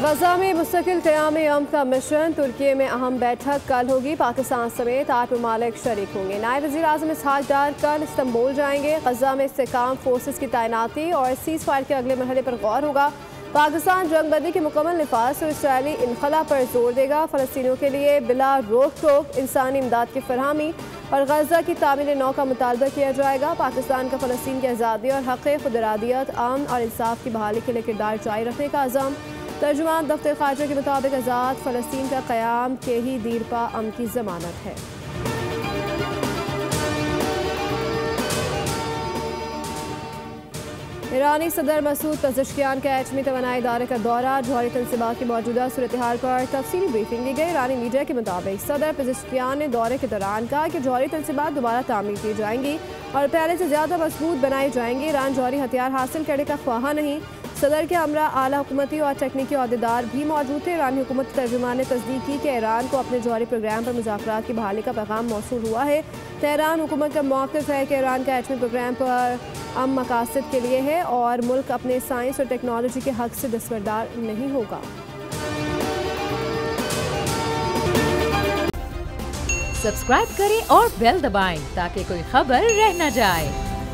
गजा में मुस्तकिल क़याम यौम का मिशन। तुर्की में अहम बैठक कल होगी। पाकिस्तान समेत 8 ममालिक शरीक होंगे। नायब वज़ीर आज़म इसहाक डार कल इस्तांबुल जाएंगे। गजा में इस्तेहकाम फोर्सेस की तैनाती और सीज़ फायर के अगले मरहले पर गौर होगा। पाकिस्तान जंगबंदी के मुकम्मल निफाज और इसराइली इनखला पर जोर देगा। फ़लस्तीनियों के लिए बिला रोक टोक इंसानी इमदाद की फरहमी और गजा की तामीर नौ का मुतालबा किया जाएगा। पाकिस्तान का फ़लस्तीन की आज़ादी और हक़ खुदरादियत, अमन और इंसाफ की बहाली के लिए किरदार जारी रखने का अज़म। तर्जुमान दफ्तर ख़ारजा के मुताबिक आज़ाद फ़लस्तीन का क़याम के ही दीरपा अमन की ज़मानत है। ईरानी सदर मसूद पज़ेश्कियान का एटमी तवानाई इदारे का दौरा। जौहरी तनसीबात की मौजूदा सूरत हाल पर तफसीली ब्रीफिंग दी गई। ईरानी मीडिया के मुताबिक सदर पज़ेश्कियान ने दौरे के दौरान कहा कि जौहरी तनसीबात दोबारा तामीर की जाएंगी और पहले से ज़्यादा मजबूत बनाई जाएंगी। ईरान जौहरी हथियार हासिल करने का ख्वाहा नहीं। सदर के हमरा आला हुकूमती और तकनीकी अहदेदार भी मौजूद थे। ईरानी हुकूमत तर्जुमान ने तस्दीक की कि ईरान को अपने जौहरी प्रोग्राम पर मुज़ाकरात की बहाली का पैगाम मौसूल हुआ है। तेहरान हुकूमत का मौक़िफ़ है कि ईरान का एटमी प्रोग्राम पर मकासद के लिए है और मुल्क अपने साइंस और टेक्नोलॉजी के हक़ से दस्तबरदार नहीं होगा। सब्सक्राइब करें और बेल दबाएं ताकि कोई खबर रह न जाए।